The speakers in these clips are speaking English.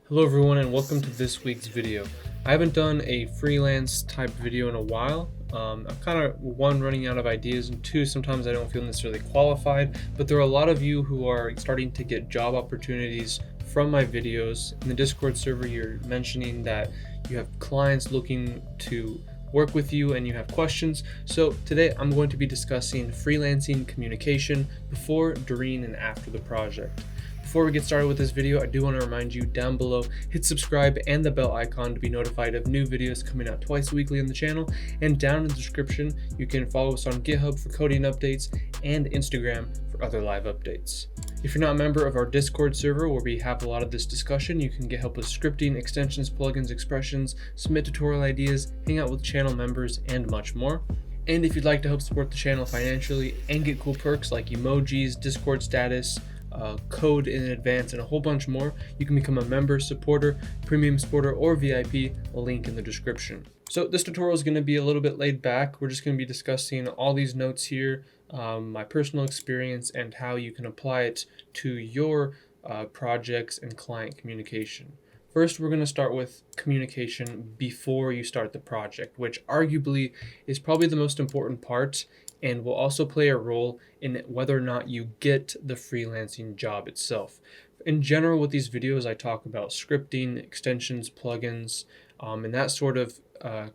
Hello everyone and welcome to this week's video. I haven't done a freelance type video in a while. I'm kind of one, running out of ideas, and two, sometimes I don't feel necessarily qualified, but there are a lot of you who are starting to get job opportunities from my videos. In the Discord server, you're mentioning that you have clients looking to work with you and you have questions. So today I'm going to be discussing freelancing communication before, during, and after the project. Before we get started with this video, I do want to remind you down below, hit subscribe and the bell icon to be notified of new videos coming out twice weekly on the channel. And down in the description, you can follow us on GitHub for coding updates and Instagram for other live updates. If you're not a member of our Discord server where we have a lot of this discussion, you can get help with scripting, extensions, plugins, expressions, submit tutorial ideas, hang out with channel members, and much more. And if you'd like to help support the channel financially and get cool perks like emojis, Discord status, code in advance, and a whole bunch more, you can become a member, supporter, premium supporter, or VIP, a link in the description. So this tutorial is going to be a little bit laid back. We're just going to be discussing all these notes here, my personal experience, and how you can apply it to your projects and client communication. First, we're going to start with communication before you start the project, which arguably is probably the most important part and will also play a role in whether or not you get the freelancing job itself. In general, with these videos, I talk about scripting, extensions, plugins, and that sort of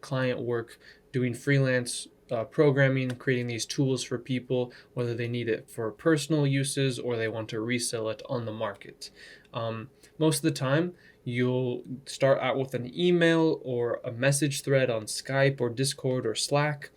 client work, doing freelance programming, creating these tools for people, whether they need it for personal uses or they want to resell it on the market. Most of the time, you'll start out with an email or a message thread on Skype or Discord or Slack.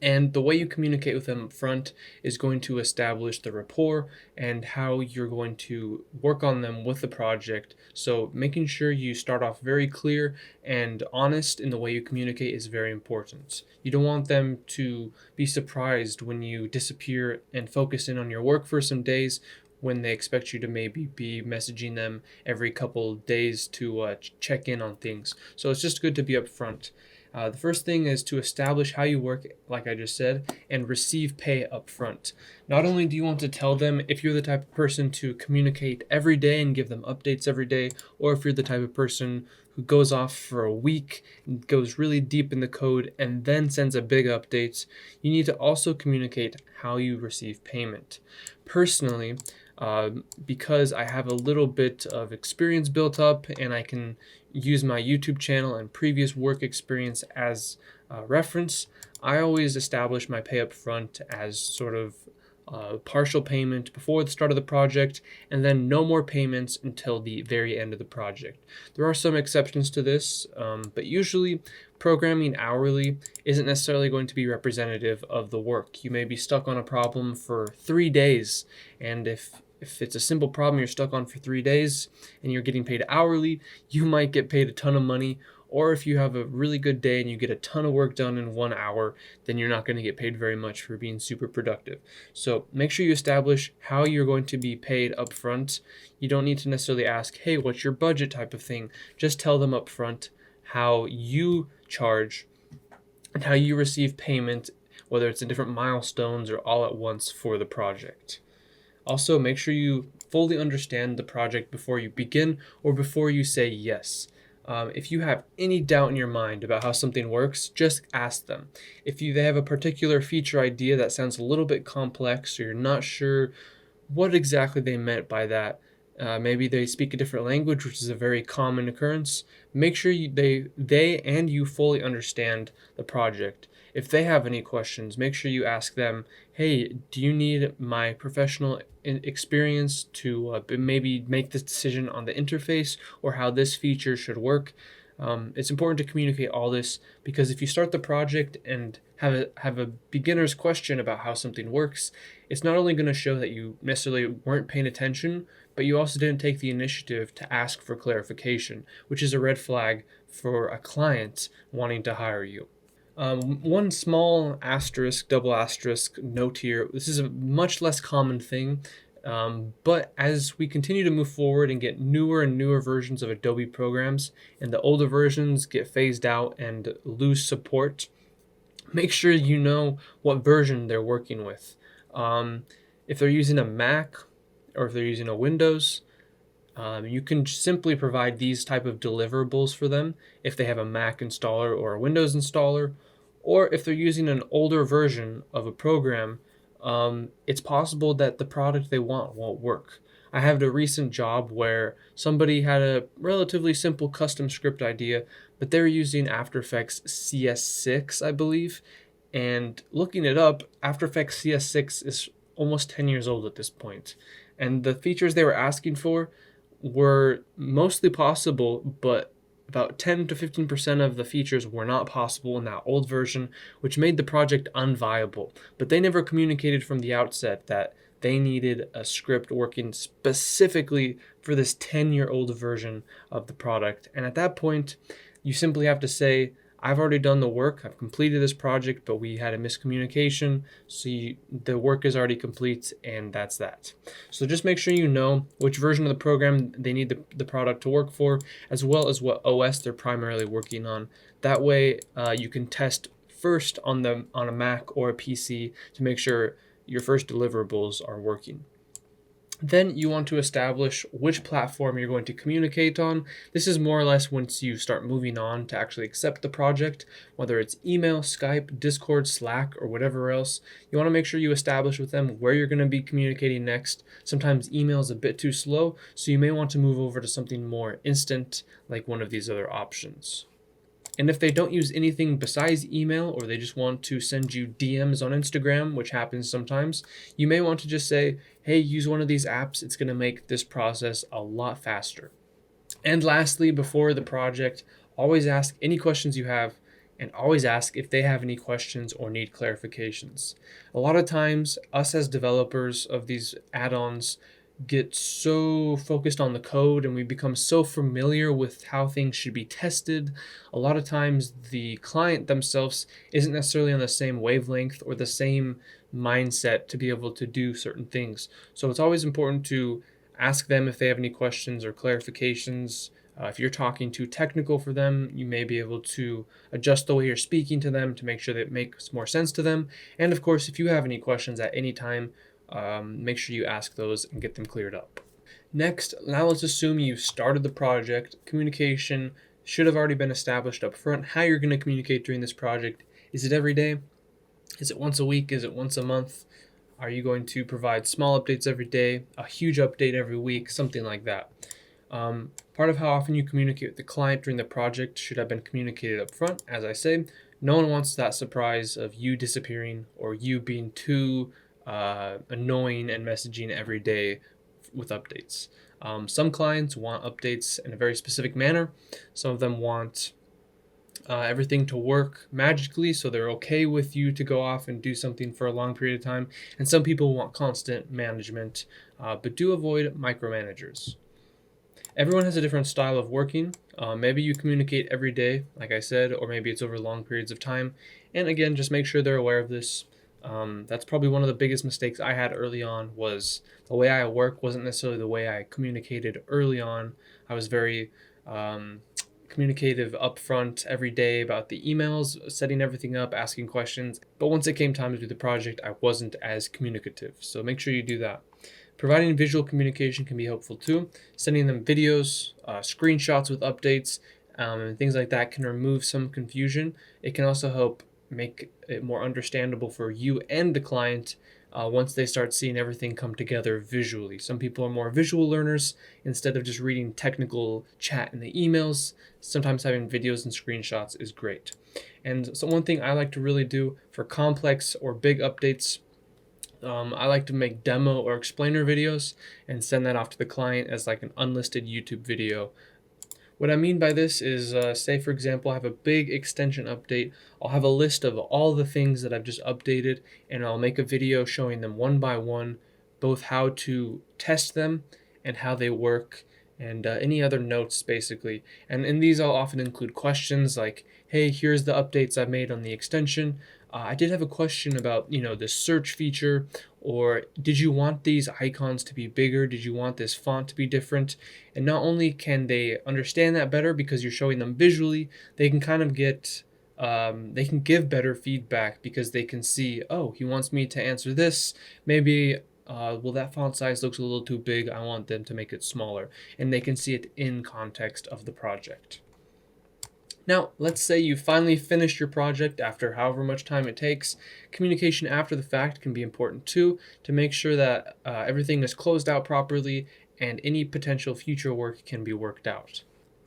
And the way you communicate with them up front is going to establish the rapport and how you're going to work on them with the project. So making sure you start off very clear and honest in the way you communicate is very important. You don't want them to be surprised when you disappear and focus in on your work for some days when they expect you to maybe be messaging them every couple days to check in on things. So it's just good to be upfront. The first thing is to establish how you work, like I just said, and receive pay up front. Not only do you want to tell them if you're the type of person to communicate every day and give them updates every day, or if you're the type of person who goes off for a week and goes really deep in the code and then sends a big update, you need to also communicate how you receive payment. Personally, because I have a little bit of experience built up and I can use my YouTube channel and previous work experience as reference, I always establish my pay up front as sort of partial payment before the start of the project, and then no more payments until the very end of the project. There are some exceptions to this, but usually programming hourly isn't necessarily going to be representative of the work. You may be stuck on a problem for 3 days, and if it's a simple problem you're stuck on for 3 days and you're getting paid hourly, you might get paid a ton of money. Or if you have a really good day and you get a ton of work done in 1 hour, then you're not going to get paid very much for being super productive. So make sure you establish how you're going to be paid up front. You don't need to necessarily ask, hey, what's your budget type of thing. Just tell them up front how you charge and how you receive payment, whether it's in different milestones or all at once for the project. Also, make sure you fully understand the project before you begin or before you say yes. If you have any doubt in your mind about how something works, just ask them. If they have a particular feature idea that sounds a little bit complex or you're not sure what exactly they meant by that, maybe they speak a different language, which is a very common occurrence, make sure they and you fully understand the project. If they have any questions, make sure you ask them, hey, do you need my professional experience to maybe make this decision on the interface or how this feature should work? It's important to communicate all this because if you start the project and have a beginner's question about how something works, it's not only going to show that you necessarily weren't paying attention, but you also didn't take the initiative to ask for clarification, which is a red flag for a client wanting to hire you. One small asterisk, double asterisk note here, this is a much less common thing, but as we continue to move forward and get newer and newer versions of Adobe programs and the older versions get phased out and lose support, make sure you know what version they're working with. If they're using a Mac or if they're using a Windows, You can simply provide these type of deliverables for them if they have a Mac installer or a Windows installer, or if they're using an older version of a program. It's possible that the product they want won't work. I had a recent job where somebody had a relatively simple custom script idea, but they're using After Effects CS6, I believe. And looking it up, After Effects CS6 is almost 10 years old at this point. And the features they were asking for were mostly possible, but about 10 to 15% of the features were not possible in that old version, which made the project unviable. But they never communicated from the outset that they needed a script working specifically for this 10-year-old version of the product. And at that point, you simply have to say, I've already done the work, I've completed this project, but we had a miscommunication, so the work is already complete, and that's that. So just make sure you know which version of the program they need the product to work for, as well as what OS they're primarily working on. That way you can test first on a Mac or a PC to make sure your first deliverables are working. Then you want to establish which platform you're going to communicate on. This is more or less once you start moving on to actually accept the project, whether it's email, Skype, Discord, Slack, or whatever else. You want to make sure you establish with them where you're going to be communicating next. Sometimes email is a bit too slow, so you may want to move over to something more instant, like one of these other options. And if they don't use anything besides email, or they just want to send you DMs on Instagram, which happens sometimes, you may want to just say, hey, use one of these apps. It's going to make this process a lot faster. And lastly, before the project, always ask any questions you have, and always ask if they have any questions or need clarifications. A lot of times, us as developers of these add-ons get so focused on the code and we become so familiar with how things should be tested. A lot of times the client themselves isn't necessarily on the same wavelength or the same mindset to be able to do certain things. So it's always important to ask them if they have any questions or clarifications. If you're talking too technical for them, you may be able to adjust the way you're speaking to them to make sure that it makes more sense to them. And of course, if you have any questions at any time, make sure you ask those and get them cleared up. Next, now let's assume you've started the project. Communication should have already been established up front. How you're going to communicate during this project. Is it every day? Is it once a week? Is it once a month? Are you going to provide small updates every day, a huge update every week, something like that? Part of how often you communicate with the client during the project should have been communicated up front. As I say, no one wants that surprise of you disappearing or you being too annoying and messaging every day with updates. Some clients want updates in a very specific manner. Some of them want everything to work magically, so they're okay with you to go off and do something for a long period of time. And some people want constant management, but do avoid micromanagers. Everyone has a different style of working. Maybe you communicate every day, like I said, or maybe it's over long periods of time. And again, just make sure they're aware of this. That's probably one of the biggest mistakes I had early on was the way I work wasn't necessarily the way I communicated early on. I was very communicative upfront every day about the emails, setting everything up, asking questions. But once it came time to do the project, I wasn't as communicative. So make sure you do that. Providing visual communication can be helpful too. Sending them videos, screenshots with updates, and things like that can remove some confusion. It can also help make it more understandable for you and the client once they start seeing everything come together visually. Some people are more visual learners. Instead of just reading technical chat in the emails, sometimes having videos and screenshots is great. And so one thing I like to really do for complex or big updates, I like to make demo or explainer videos and send that off to the client as like an unlisted YouTube video. What I mean by this is, say for example, I have a big extension update. I'll have a list of all the things that I've just updated, and I'll make a video showing them one by one, both how to test them and how they work, and any other notes basically. And in these I'll often include questions like, hey, here's the updates I've made on the extension. I did have a question about, the search feature, or did you want these icons to be bigger? Did you want this font to be different? And not only can they understand that better because you're showing them visually, they can kind of they can give better feedback because they can see, oh, he wants me to answer this. Maybe well, that font size looks a little too big, I want them to make it smaller, and they can see it in context of the project. Now, let's say you finally finished your project after however much time it takes. Communication after the fact can be important too, to make sure that everything is closed out properly and any potential future work can be worked out.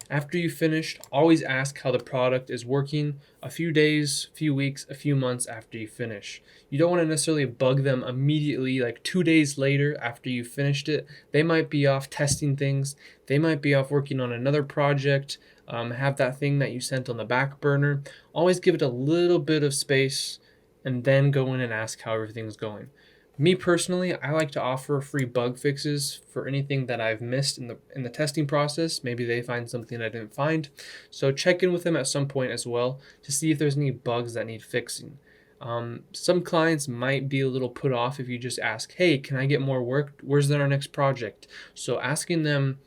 After you finished, always ask how the product is working a few days, few weeks, a few months after you finish. You don't want to necessarily bug them immediately, like 2 days later after you finished it. They might be off testing things. They might be off working on another project, have that thing that you sent on the back burner. Always give it a little bit of space and then go in and ask how everything's going. Me personally, I like to offer free bug fixes for anything that I've missed in the testing process. Maybe they find something I didn't find. So check in with them at some point as well to see if there's any bugs that need fixing. Some clients might be a little put off if you just ask, hey, can I get more work? Where's our next project? So asking them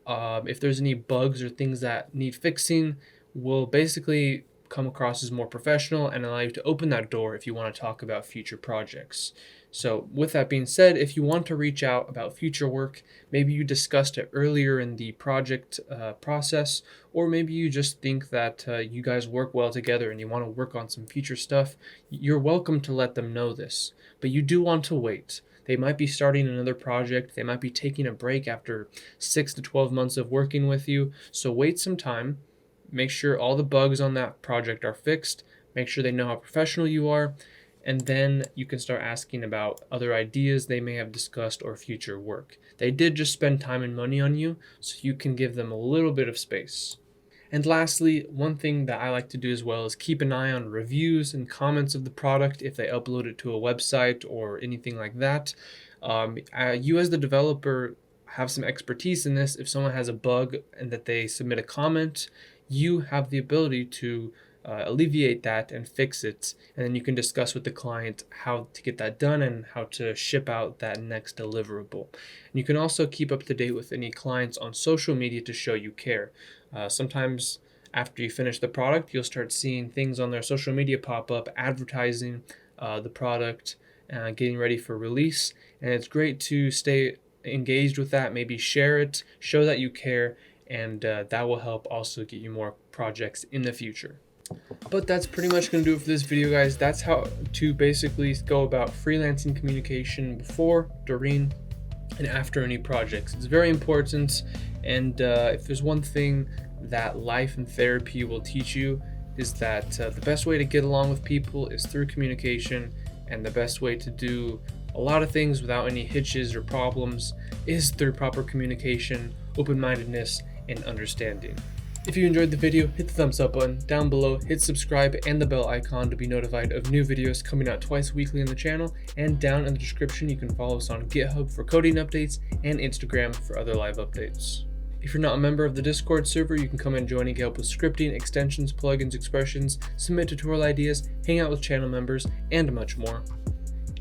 if there's any bugs or things that need fixing will basically come across as more professional and allow you to open that door if you want to talk about future projects. So with that being said, if you want to reach out about future work, maybe you discussed it earlier in the project process, or maybe you just think that you guys work well together and you want to work on some future stuff, you're welcome to let them know this. But you do want to wait. They might be starting another project. They might be taking a break after 6 to 12 months of working with you. So wait some time. Make sure all the bugs on that project are fixed. Make sure they know how professional you are. And then you can start asking about other ideas they may have discussed or future work. They did just spend time and money on you, so you can give them a little bit of space. And lastly, one thing that I like to do as well is keep an eye on reviews and comments of the product if they upload it to a website or anything like that. You as the developer have some expertise in this. If someone has a bug and that they submit a comment, you have the ability to alleviate that and fix it, and then you can discuss with the client how to get that done and how to ship out that next deliverable. And you can also keep up to date with any clients on social media to show you care. Sometimes after you finish the product, you'll start seeing things on their social media pop up advertising the product, getting ready for release, and it's great to stay engaged with that. Maybe share it, show that you care, and that will help also get you more projects in the future. But that's pretty much going to do it for this video, guys. That's how to basically go about freelancing communication before, during, and after any projects. It's very important, and if there's one thing that life and therapy will teach you is that the best way to get along with people is through communication, and the best way to do a lot of things without any hitches or problems is through proper communication, open-mindedness, and understanding. If you enjoyed the video, hit the thumbs up button. Down below, hit subscribe and the bell icon to be notified of new videos coming out twice weekly on the channel. And down in the description, you can follow us on GitHub for coding updates and Instagram for other live updates. If you're not a member of the Discord server, you can come and join and get help with scripting, extensions, plugins, expressions, submit tutorial ideas, hang out with channel members, and much more.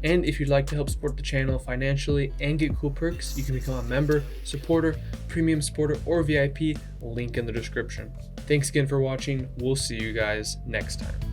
And if you'd like to help support the channel financially and get cool perks, you can become a member, supporter, premium supporter, or VIP, link in the description. Thanks again for watching. We'll see you guys next time.